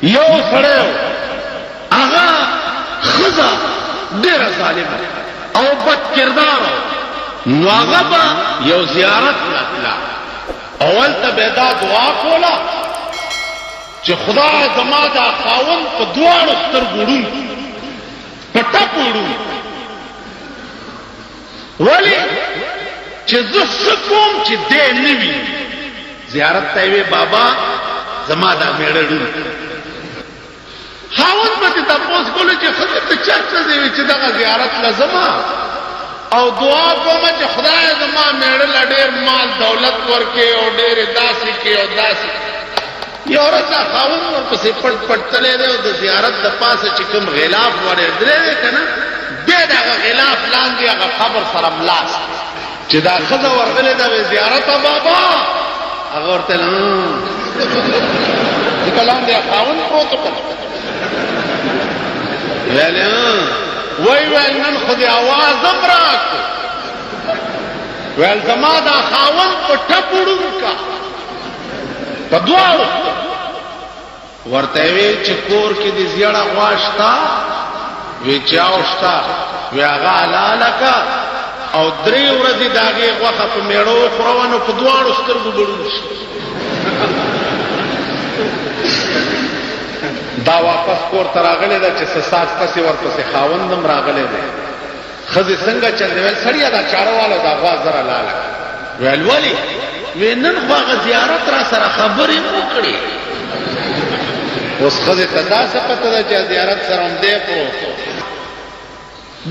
یو سړی هغه ښځه ډېره ظالمه او بد کرداره، نو هغه به یو زیارت ته تله، اول ته به دا دعا کوله چې خدای زما دا خاوند په دواړو سترګو ړوند په ټپو ړوند. ولې چې زه څه کوم چې دی نه وي. زیارت ته وی بابا زما دا میړه ړوند. خاوند به تاسو کوله چې خدای ته چاته دی چې دا زیارت لازمه او دعا کوم چې خدای زما میړه لا ډېر مال دولت ورکې او ډېر داسې کې او داسې. یو ورځ خاوند ورپسې پټ پټ تللی دی او د زیارت د پاسه چې کوم غلاف ورې درې دی که نه بیا د هغه غلاف لاندې هغه قبر سره ملاس چې دا ښځه ورغلې ده وی زیارته بابا هغه ورته ځکه لاندې خاوند پروت و ویلې ویل نن خو دې اواز هم راکړو ویل زما دا خاوند په ټپو ړوند کا په دواړو. ورته وی چې کور کې دې زیړه غوا شته وی چاو شته وی هغه حلاله کا او 3 ورځې د هغې غوښه په میړه وخوروه نو په دواړو سترګو به ړوند شي. دا واپس کور ته راغلی ده چې څه ساعت پسې ورپسې خاوند هم راغلی دی. ښځې څنګه چل دی ویل سړیه دا چاړهواله دا غوا زره لاله. ویل ولې وی نن خو هغه زیارت را سره خبرې مو کړې. اوس ښځې ته داسې پته ده چې زیارت سره هم دی پروت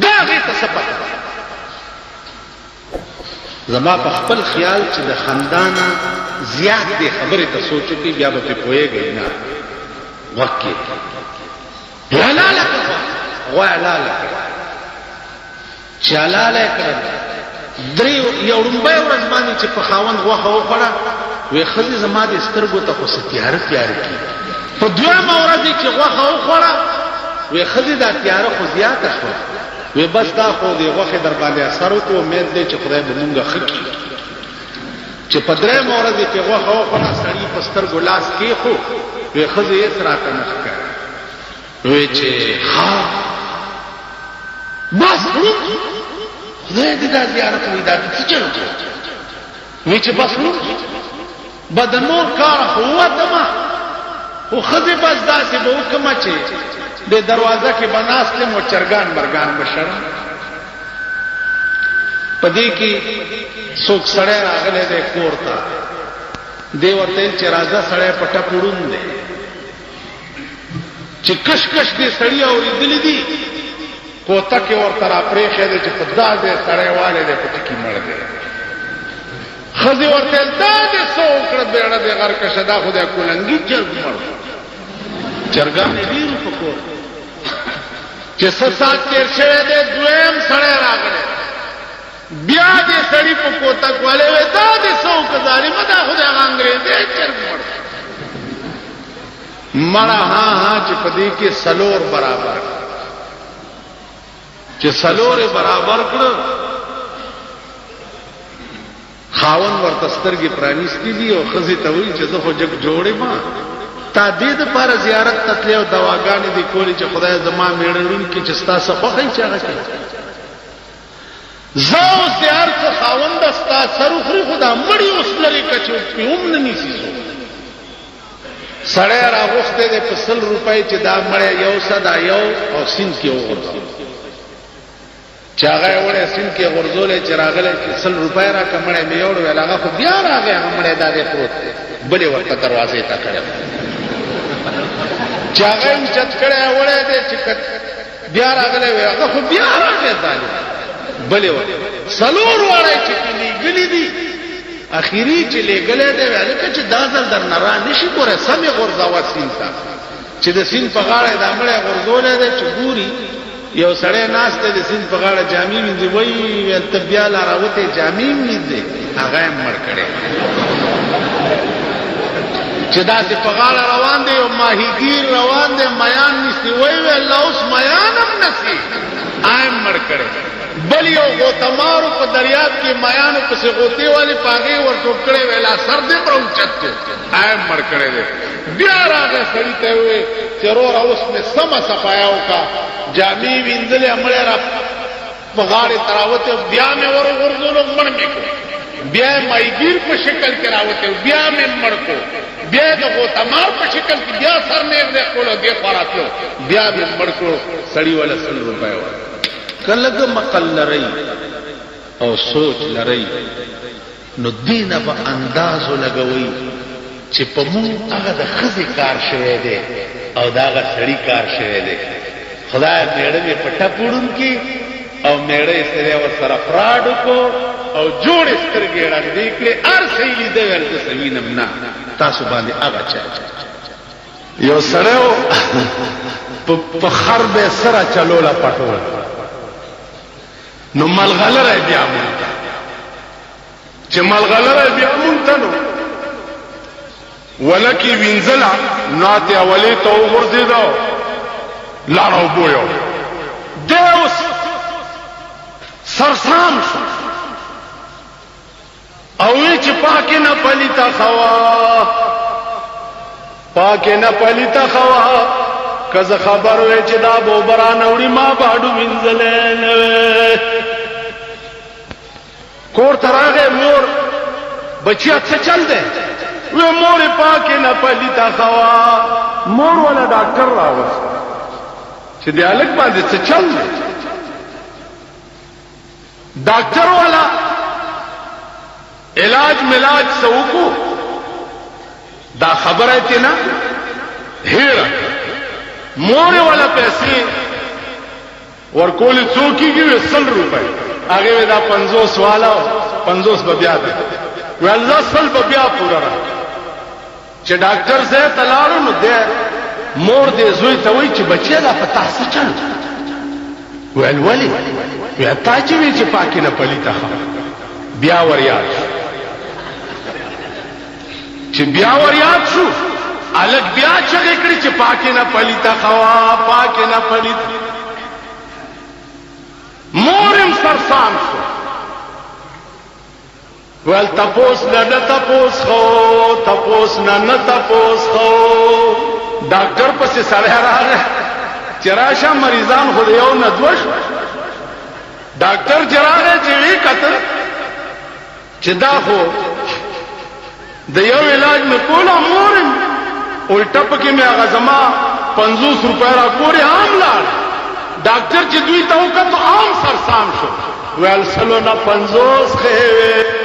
دا هغې ته څه پته ده. زما په خپل خیال چې د خندانه زیات دې خبرې ته سوچ وکړي بیا به پرې پوهېږئ نه وکې حلاله کړه غوا حلاله کړه چې حلاله یې کړه یو ړومبۍ ورځ باندې چې په خاوند غوښه وخوړه وی ښځې زما د سترګو ته خو څه تیاره تیاره کېږي. په دویمه ورځ چې غوښه وخوړه وی ښځې دا تیاره خو زیاته شوه وی بس دا خو د غوښې در باندې اثر وکړو امید دی چې خدای به مونږ ښه کړي. چې په 3مه ورځ چې غوښه وخوړه سړي په سترګو لاس کېښو وی ښځې هېڅ راته نه ښکاري. وی چې ها بس خدای دې دا زیارت وی دا څه چل وی چې بس به د نور کاره خو ووتمه خو ښځې بس داسې به وکړمه چې د دروازه کې به ناست یم او چرګان مرګان به شړم. په دې کې څوک سړی راغلی دی کور ته دی ورته ویل چې راځه سړی په ټپو ړوند دی چې کش کش دې سړي اورېدلي دي کوتکې ورته راپرېښی دی چې په دا دی سړی والی دی په ټکي مړ دی. ښځې ورته ویل دا دې څه وکړه بیړه دې غرکشه دا خو دی کولنګي چرګ مړ چرګانې ډېرو په کور چې څه ساعت تېر شوی دی دویم سړی راغلی بیا دې سړي په کوتک والی وی دا دې څه وکړه ظالمه دا خو دی هغه انګرېزی چرګ مړ مړه ها چې په دې کې څلور برابر چې څلورې برابر کړه خاوند ورته سترګې پرانیستې دي او ښځې ته وایي چې زه خو جګ جوړې ما تا دې دپاره زیارت ته تلې او دواګانې دې کولې چې خدای زما میړه ړوند کړي چې ستا څه خوښه یې چې هغه کوي. زه اوس د هر څه خاونده ستا سر وخوري خو دا مړي اوس لرې که چې پې هم نه نیسي څوک. سړی راغوښتی دی په 100 روپۍ چې دا مړی یو څه دا یو او سیند کې وغورځو چې هغه یې وړی سیند کې غورځولی چې راغلی چې 100 روپۍ راکړه مړی مې یوړ ویل هغه خو بیا راغی هغه مړی دا دی پروت دی بلې ورته دروازې ته کړی چې هغه یې اوچت کړی وړی دی چې بیا راغلی وی هغه خو بیا راغی ظالم بلې ورته 4 واړی چې پې لېږلي دي اخیری چې لېږلی دی وی هلکه چې دا ځل در نه را نه شي ګوره سمې غورځوه سیند ته چې د سیند په غاړه یې دا مړی غورځولی دی چې ګوري یو سړی ناست دی د سیند په غاړه جامې وینځي وایي ته بیا لا راوتې جامې وینځې هغه یې مړ کړی چې داسې په غاړه روان دی او ماهیګیر روان دی میان نیسي وی الله اوس میان هم نسی آئم مړ کړی بل یو غوتمارو په دریاب کې میانو پسې غوتې والی پاغې ورټوپ کړی ویلا سر دې پر اوچت دی آئم مړ کړی دی بیا راغی سړي ته وی چې وروره اوس مې سمه صفایا وکړه جامې وینځلې مړی را په غاړې تراوتې بیا مې ورغورځولو مړ مې کړو بیا مایګیر په شکل کې راوته بیا مې مړ کو بیا د غوتمار په شکل کې بیا سر مې دې کولو دې خوراتلو بیا مې مړ کو سړی ولا 100 روپے کله مقل لري او سوچ لري نو دینه په انداز لګوي چې په مون هغه د خزي کار شوی دی او داغه سړی کار شوی دی خدای میړه په ټپوډون کې او میړه سره ور سره فراډ کو او جوړ سترګې راځي کړي ار صحیح لیدل ورته سوینم نه تاسو باندې هغه چا یو سره په خرب سره چلولا پټول نو ملغلره بیا مونږ چې ملغلره بیا مونږ نو ولکه وینځلا ناته اولی ته ورځیدو لارو بویو دیوس سرسام شو او چې پاکه نه پلیتا خوا پاکه نه پلیتا خوا کزه خبر وې چې دا بوبران وړي ما باډو وینځلې کور تراغه مور بچیا څه چل دے وې مور پاکه نه پلیتا خوا مور ولا ډاکټر راوست چې دی الګ باندې څه چل دے ډاکټر والا علاج ملاج سوکو دا خبره ته نه هیره مور والا پیسې ورکول څوکیږي 100 روپے هغه دا 50 والا 50 به بیا ده ولله 100 به بیا پورا را چې ډاکټر زه تلاړو نو ده مور دې زوی ته وای چې بچی دا پتا څه چل ولولي بیا تا چې وی چې پاکي نه پلیته بیا وریاد چې بیا وریاد شو الګ بیا چې کړي چې پاکي نه پلیته خوا پاکي نه پلیته مورم سرسام شو ول تپوس نه تپوس خو تپوس نه تپوس خو ډاکټر پسې سره راغی چراشه مریضان خو یو نه دوش ډاکټر چراغه چې وی کتل چې دا خو د یو علاج مې کوله مورم الټا پکې مې هغه زما 50 روپے را کورې عام لاړ ډاکټر چې دوی ته وکړه عام سرسام شو ول سلو نه 50 خې